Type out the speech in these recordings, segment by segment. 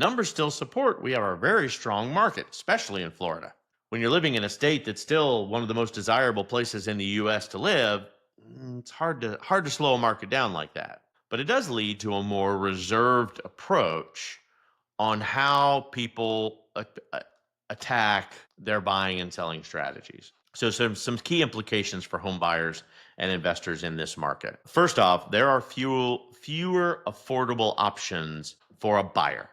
numbers still support we have a very strong market, especially in Florida. When you're living in a state that's still one of the most desirable places in the US to live, it's hard to slow a market down like that. But it does lead to a more reserved approach on how people attack their buying and selling strategies. So some key implications for home buyers and investors in this market. First off, there are fewer affordable options for a buyer.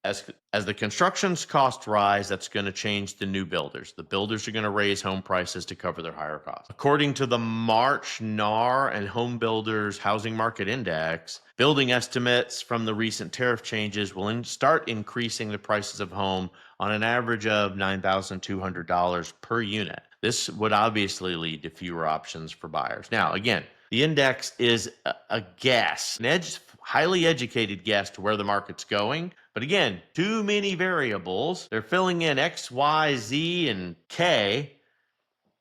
As the construction's costs rise, that's going to change the new builders. The builders are going to raise home prices to cover their higher costs. According to the March NAR and Home Builders Housing Market Index, building estimates from the recent tariff changes will start increasing the prices of home on an average of $9,200 per unit. This would obviously lead to fewer options for buyers. Now, again, the index is a guess, highly educated guess to where the market's going. But again, too many variables. They're filling in X, Y, Z, and K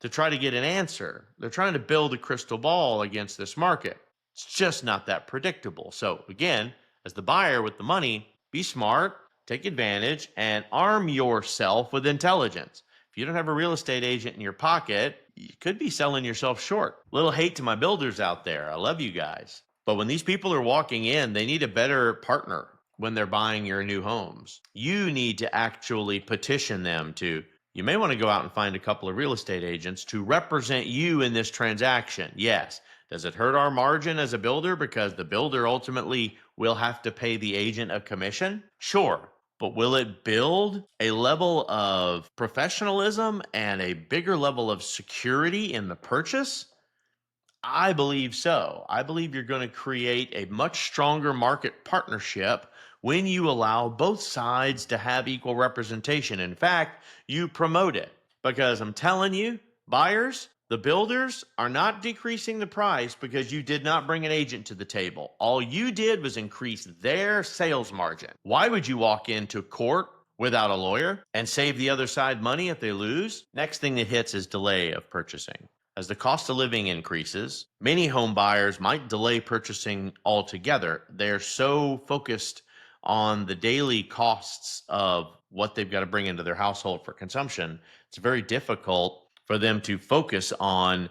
to try to get an answer. They're trying to build a crystal ball against this market. It's just not that predictable. So again, as the buyer with the money, be smart, take advantage, and arm yourself with intelligence. If you don't have a real estate agent in your pocket, you could be selling yourself short. Little hate to my builders out there. I love you guys. But when these people are walking in, they need a better partner when they're buying your new homes. You need to actually petition them to, you may want to go out and find a couple of real estate agents to represent you in this transaction. Yes. Does it hurt our margin as a builder because the builder ultimately will have to pay the agent a commission? Sure. But will it build a level of professionalism and a bigger level of security in the purchase? I believe so. I believe you're going to create a much stronger market partnership when you allow both sides to have equal representation. In fact, you promote it because I'm telling you, buyers, the builders are not decreasing the price because you did not bring an agent to the table. All you did was increase their sales margin. Why would you walk into court without a lawyer and save the other side money if they lose? Next thing that hits is delay of purchasing. As the cost of living increases, many home buyers might delay purchasing altogether. They're so focused on the daily costs of what they've got to bring into their household for consumption. It's very difficult for them to focus on,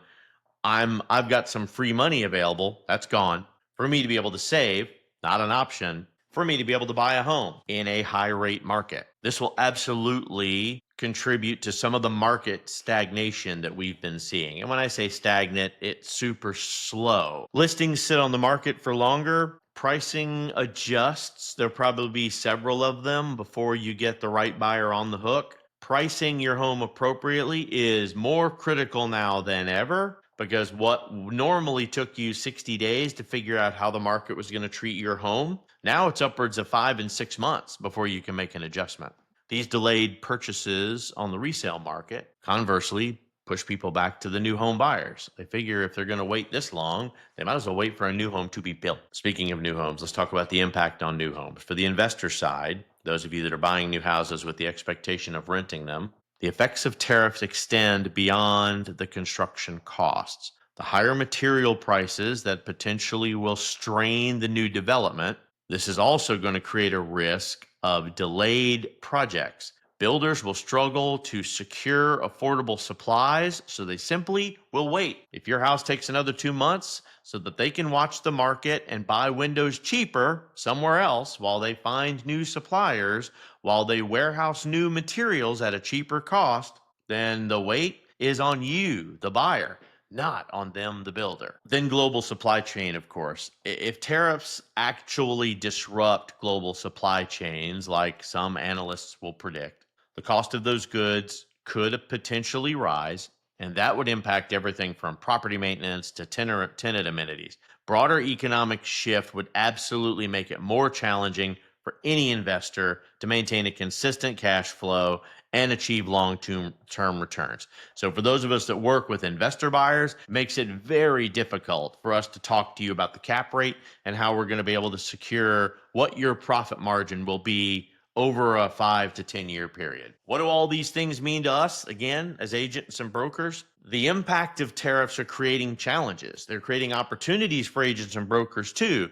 I've got some free money available, that's gone. For me to be able to save, not an option. For me to be able to buy a home in a high rate market. This will absolutely contribute to some of the market stagnation that we've been seeing. And when I say stagnant, it's super slow. Listings sit on the market for longer. Pricing adjusts. There'll probably be several of them before you get the right buyer on the hook. Pricing your home appropriately is more critical now than ever because what normally took you 60 days to figure out how the market was going to treat your home, now it's upwards of 5 and 6 months before you can make an adjustment. These delayed purchases on the resale market, conversely, push people back to the new home buyers. They figure if they're going to wait this long, they might as well wait for a new home to be built. Speaking of new homes, let's talk about the impact on new homes. For the investor side, those of you that are buying new houses with the expectation of renting them, the effects of tariffs extend beyond the construction costs. The higher material prices that potentially will strain the new development. This is also going to create a risk of delayed projects. Builders will struggle to secure affordable supplies, so they simply will wait. If your house takes another 2 months so that they can watch the market and buy windows cheaper somewhere else while they find new suppliers, while they warehouse new materials at a cheaper cost, then the wait is on you, the buyer, not on them, the builder. Then global supply chain, of course. If tariffs actually disrupt global supply chains, like some analysts will predict, the cost of those goods could potentially rise, and that would impact everything from property maintenance to tenant amenities. Broader economic shift would absolutely make it more challenging for any investor to maintain a consistent cash flow and achieve long-term returns. So for those of us that work with investor buyers, it makes it very difficult for us to talk to you about the cap rate and how we're going to be able to secure what your profit margin will be over a 5 to 10 year period. What do all these things mean to us, again, as agents and brokers? The impact of tariffs are creating challenges. They're creating opportunities for agents and brokers too.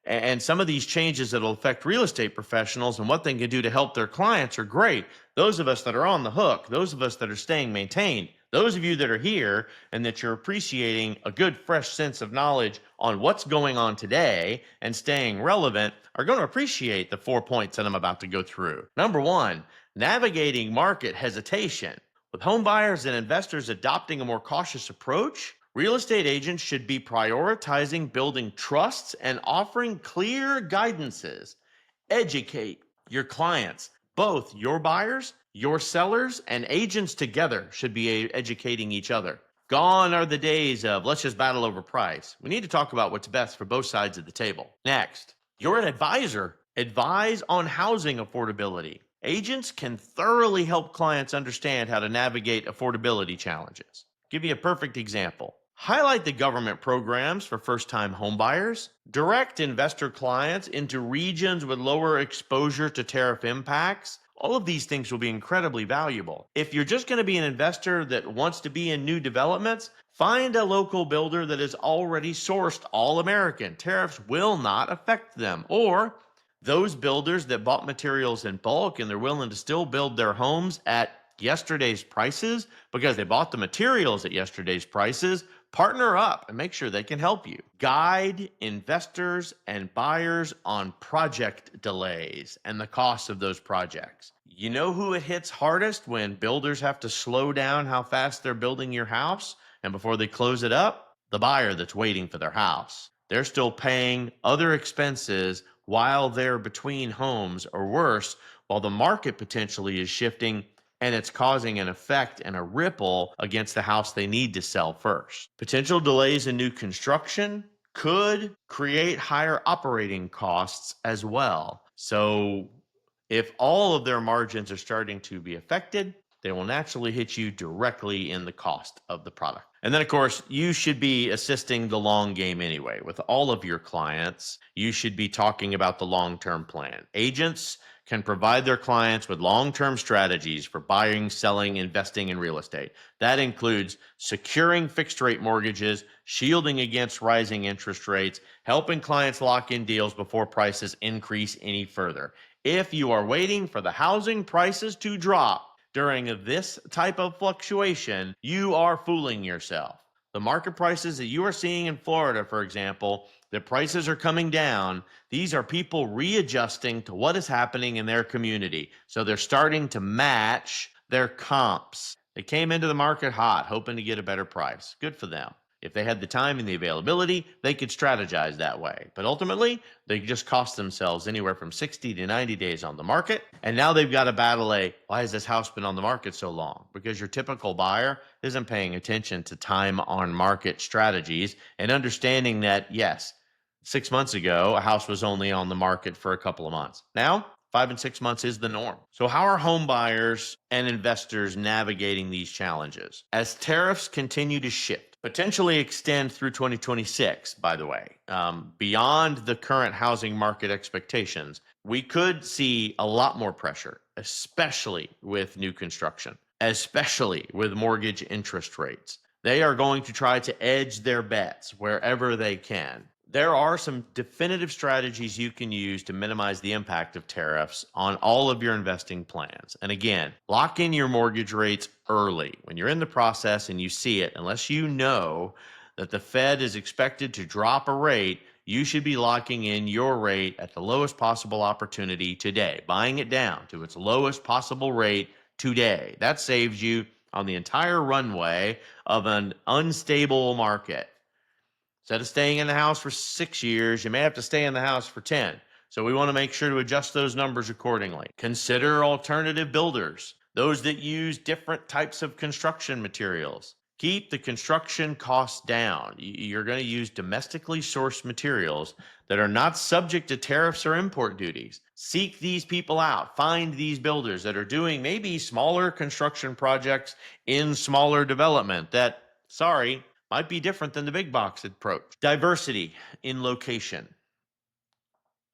And some of these changes that'll affect real estate professionals and what they can do to help their clients are great. Those of us that are on the hook, those of us that are staying maintained, those of you that are here and that you're appreciating a good, fresh sense of knowledge on what's going on today and staying relevant are going to appreciate the 4 points that I'm about to go through. Number one, navigating market hesitation. With home buyers and investors adopting a more cautious approach, real estate agents should be prioritizing building trusts and offering clear guidances. Educate your clients. Both your buyers, your sellers, and agents together should be educating each other. Gone are the days of let's just battle over price. We need to talk about what's best for both sides of the table. Next, you're an advisor. Advise on housing affordability. Agents can thoroughly help clients understand how to navigate affordability challenges. Give you a perfect example. Highlight the government programs for first-time homebuyers. Direct investor clients into regions with lower exposure to tariff impacts. All of these things will be incredibly valuable. If you're just going to be an investor that wants to be in new developments, find a local builder that is already sourced all American. Tariffs will not affect them. Or those builders that bought materials in bulk and they're willing to still build their homes at yesterday's prices because they bought the materials at yesterday's prices, partner up and make sure they can help you. Guide investors and buyers on project delays and the costs of those projects. You know who it hits hardest when builders have to slow down how fast they're building your house and before they close it up? The buyer that's waiting for their house. They're still paying other expenses while they're between homes, or worse, while the market potentially is shifting and it's causing an effect and a ripple against the house they need to sell first. Potential delays in new construction could create higher operating costs as well. So if all of their margins are starting to be affected, they will naturally hit you directly in the cost of the product. And then, of course, you should be assisting the long game anyway. With all of your clients, you should be talking about the long-term plan. Agents can provide their clients with long-term strategies for buying, selling, investing in real estate. That includes securing fixed-rate mortgages, shielding against rising interest rates, helping clients lock in deals before prices increase any further. If you are waiting for the housing prices to drop during this type of fluctuation, you are fooling yourself. The market prices that you are seeing in Florida, for example, the prices are coming down. These are people readjusting to what is happening in their community. So they're starting to match their comps. They came into the market hot, hoping to get a better price. Good for them. If they had the time and the availability, they could strategize that way. But ultimately, they just cost themselves anywhere from 60 to 90 days on the market. And now they've got to battle why has this house been on the market so long? Because your typical buyer isn't paying attention to time on market strategies and understanding that, yes, 6 months ago, a house was only on the market for a couple of months. Now, 5 and 6 months is the norm. So how are home buyers and investors navigating these challenges? As tariffs continue to shift, potentially extend through 2026, by the way, beyond the current housing market expectations, we could see a lot more pressure, especially with new construction, especially with mortgage interest rates. They are going to try to edge their bets wherever they can. There are some definitive strategies you can use to minimize the impact of tariffs on all of your investing plans. And again, lock in your mortgage rates early. When you're in the process and you see it, unless you know that the Fed is expected to drop a rate, you should be locking in your rate at the lowest possible opportunity today, buying it down to its lowest possible rate today. That saves you on the entire runway of an unstable market. Instead of staying in the house for 6 years, you may have to stay in the house for 10. So we want to make sure to adjust those numbers accordingly. Consider alternative builders, those that use different types of construction materials. Keep the construction costs down. You're going to use domestically sourced materials that are not subject to tariffs or import duties. Seek these people out. Find these builders that are doing maybe smaller construction projects in smaller development that, might be different than the big box approach. Diversity in location.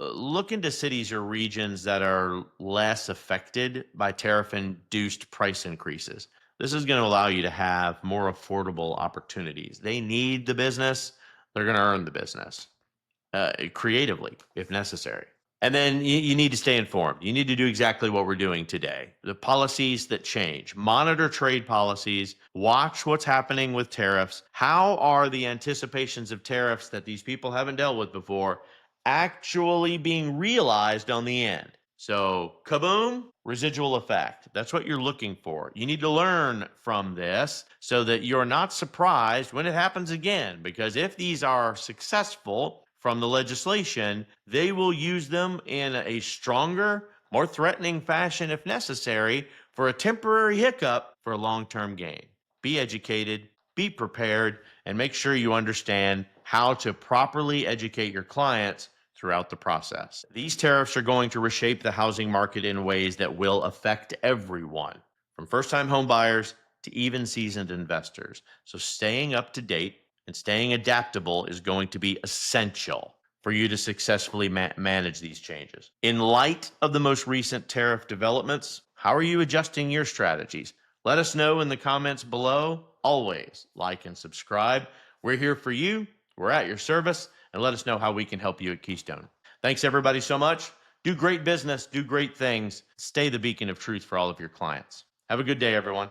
Look into cities or regions that are less affected by tariff-induced price increases. This is going to allow you to have more affordable opportunities. They need the business. They're going to earn the business. creatively if necessary. And then you need to stay informed. You need to do exactly what we're doing today. The policies that change, monitor trade policies, watch what's happening with tariffs. How are the anticipations of tariffs that these people haven't dealt with before actually being realized on the end? So, kaboom, residual effect. That's what you're looking for. You need to learn from this so that you're not surprised when it happens again. Because if these are successful from the legislation, they will use them in a stronger, more threatening fashion if necessary for a temporary hiccup for a long term gain. Be educated, be prepared, and make sure you understand how to properly educate your clients throughout the process. These tariffs are going to reshape the housing market in ways that will affect everyone, from first-time home buyers to even seasoned investors. So staying up to date and staying adaptable is going to be essential for you to successfully manage these changes. In light of the most recent tariff developments, how are you adjusting your strategies? Let us know in the comments below. Always like and subscribe. We're here for you. We're at your service, and let us know how we can help you at Keystone. Thanks, everybody, so much. Do great business, do great things, stay the beacon of truth for all of your clients. Have a good day, everyone.